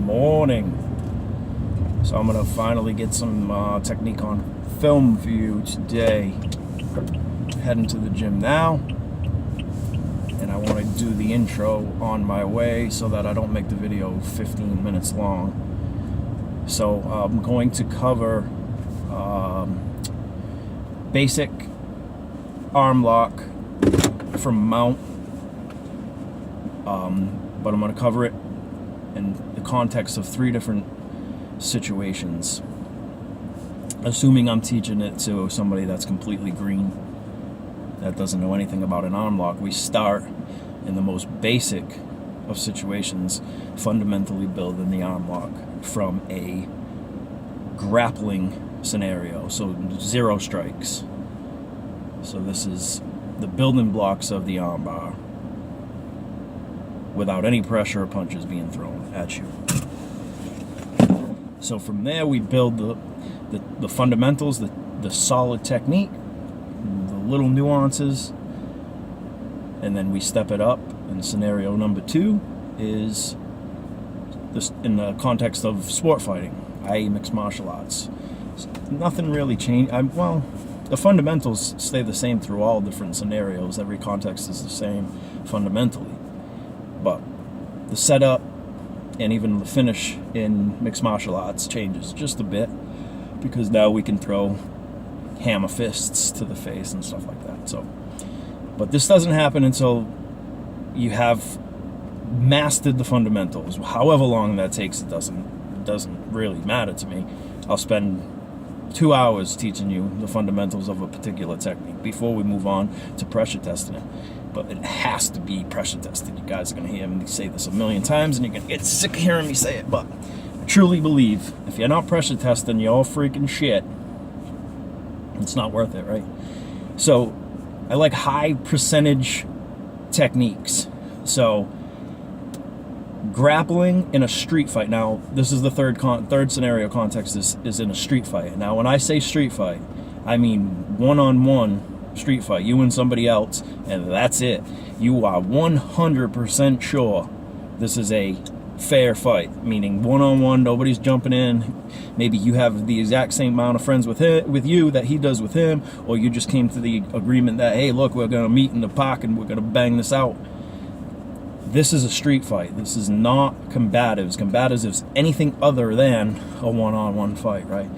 morning. So I'm gonna finally get some technique on film for you today. Heading to the gym now, and I want to do the intro on my way so that I don't make the video 15 minutes long. So I'm going to cover basic arm lock from mount, but I'm going to cover it in the context of 3 different situations, assuming I'm teaching it to somebody that's completely green, that doesn't know anything about an arm lock. We start in the most basic of situations, fundamentally building the arm lock from a grappling scenario, so 0 strikes. So this is the building blocks of the arm bar without any pressure or punches being thrown at you. So from there we build the fundamentals, the solid technique, the little nuances, and then we step it up. And scenario number 2 is this in the context of sport fighting, i.e. mixed martial arts. So nothing really changed. Well, the fundamentals stay the same through all different scenarios. Every context is the same fundamentally. But the setup and even the finish in mixed martial arts changes just a bit, because now we can throw hammer fists to the face and stuff like that. So, but this doesn't happen until you have mastered the fundamentals. However long that takes, it doesn't really matter to me. I'll spend 2 hours teaching you the fundamentals of a particular technique before we move on to pressure testing it. But it has to be pressure tested. You guys are going to hear me say this a million times, and you're going to get sick of hearing me say it. But I truly believe if you're not pressure testing, you're all freaking shit. It's not worth it, right? So I like high percentage techniques. So grappling in a street fight. Now, this is the third scenario context is in a street fight. Now, when I say street fight, I mean one-on-one street fight. You and somebody else, and that's it. You are 100% sure this is a fair fight, meaning one-on-one, nobody's jumping in. Maybe you have the exact same amount of friends with you that he does with him, or you just came to the agreement that, hey, look, we're going to meet in the park and we're going to bang this out. This is a street fight. This is not combatives. Combatives is anything other than a one-on-one fight, right?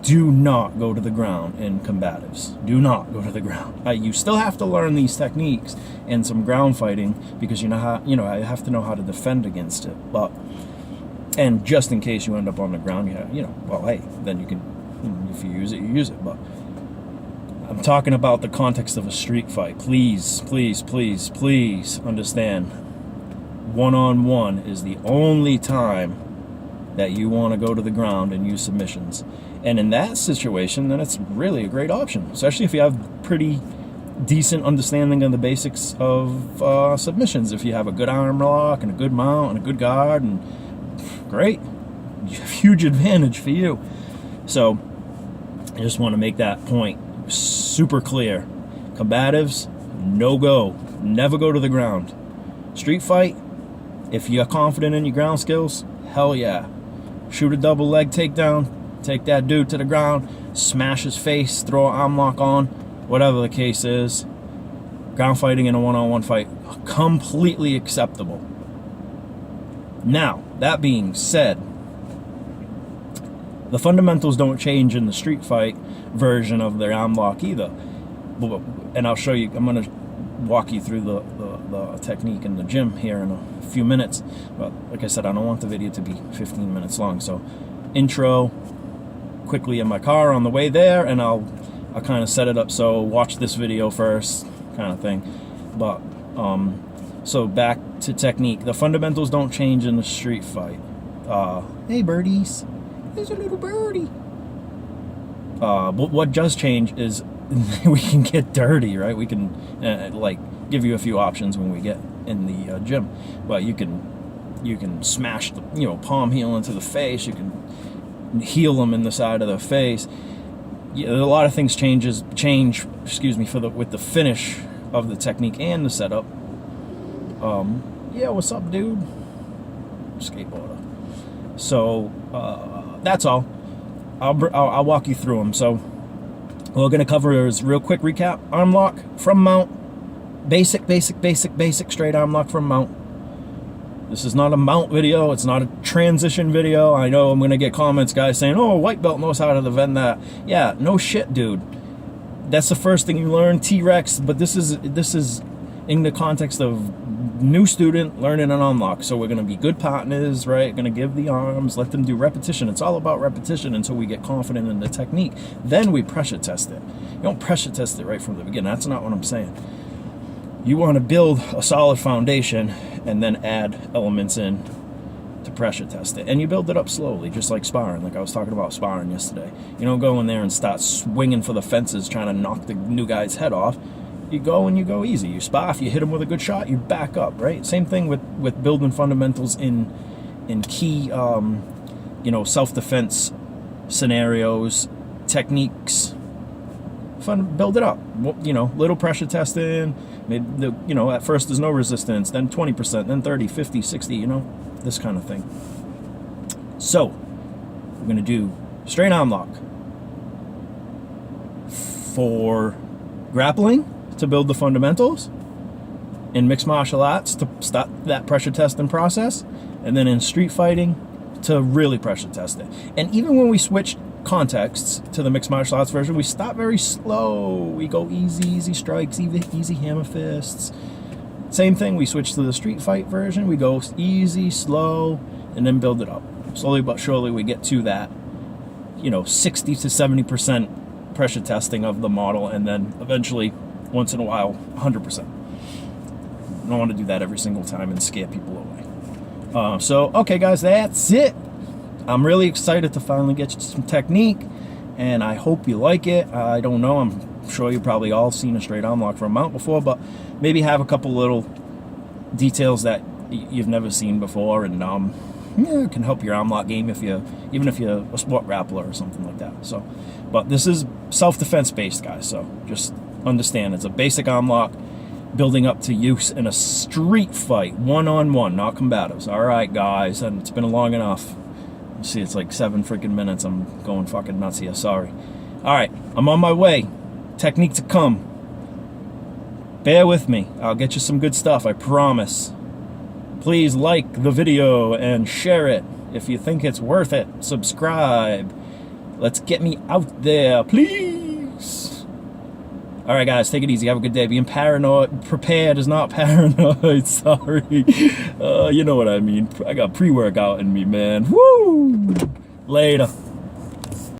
Do not go to the ground in combatives. Do not go to the ground. You still have to learn these techniques and some ground fighting, because I have to know how to defend against it. But, and just in case you end up on the ground, well, hey, then you can, if you use it, you use it. But I'm talking about the context of a street fight. Please, please, please, please understand. One-on-one is the only time that you want to go to the ground and use submissions. And in that situation, then it's really a great option, especially if you have pretty decent understanding of the basics of submissions. If you have a good arm lock and a good mount and a good guard, and great, huge advantage for you. So I just want to make that point super clear. Combatives, no go. Never go to the ground. Street fight, if you're confident in your ground skills, hell yeah. Shoot a double leg takedown, take that dude to the ground, smash his face, throw an arm lock on, whatever the case is. Ground fighting in a one-on-one fight, completely acceptable. Now, that being said, the fundamentals don't change in the street fight version of their arm lock either. And I'll show you, I'm going to walk you through the technique in the gym here in a few minutes. But like I said, I don't want the video to be 15 minutes long. So intro quickly in my car on the way there, and I'll kind of set it up so watch this video first kind of thing. But so back to technique. The fundamentals don't change in the street fight. Hey birdies, there's a little birdie. But what does change is we can get dirty, right? We can like give you a few options when we get in the gym. But you can smash the palm heel into the face. You can heel them in the side of the face. Yeah, a lot of things change with the finish of the technique and the setup. Yeah, what's up, dude? Skateboarder. So that's all. I'll walk you through them. So what we're going to cover is real quick recap. Arm lock from mount. Basic, straight arm lock from mount. This is not a mount video. It's not a transition video. I know I'm going to get comments, guys, saying, oh, white belt knows how to vend that. Yeah, no shit, dude. That's the first thing you learn, T-Rex, but this is in the context of new student learning an unlock. So we're going to be good partners, right? Going to give the arms, let them do repetition. It's all about repetition until we get confident in the technique. Then we pressure test it. You don't pressure test it right from the beginning. That's not what I'm saying. You want to build a solid foundation and then add elements in to pressure test it. And you build it up slowly, just like sparring, like I was talking about sparring yesterday. You don't go in there and start swinging for the fences trying to knock the new guy's head off. You go and you go easy. You spar, if you hit him with a good shot, you back up, right? Same thing with building fundamentals in key, self-defense scenarios, techniques. Build it up, little pressure testing. Maybe at first there's no resistance, then 20%, then 30, 50, 60, this kind of thing. So we're going to do straight arm lock for grappling to build the fundamentals, in mixed martial arts to start that pressure testing process, and then in street fighting to really pressure test it. And even when we switch contexts to the mixed martial arts version, we start very slow. We go easy strikes, easy hammer fists. Same thing, we switch to the street fight version. We go easy, slow, and then build it up. Slowly but surely we get to that, 60 to 70% pressure testing of the model, and then eventually, once in a while, 100%. I don't want to do that every single time and scare people away. Okay, guys, that's it. I'm really excited to finally get you some technique, and I hope you like it. I don't know, I'm sure you've probably all seen a straight arm lock from a mount before, but maybe have a couple little details that you've never seen before, and it can help your arm lock game even if you're a sport grappler or something like that. So, but this is self-defense based, guys, so just understand it's a basic arm lock building up to use in a street fight, one-on-one, not combatives. All right, guys, and it's been long enough. See, it's like 7 freaking minutes. I'm going fucking nuts here. Sorry. All right, I'm on my way. Technique to come. Bear with me. I'll get you some good stuff, I promise. Please like the video and share it. If you think it's worth it, subscribe. Let's get me out there, please. All right, guys, take it easy. Have a good day. Being prepared is not paranoid. Sorry. You know what I mean. I got pre-workout in me, man. Woo! Later.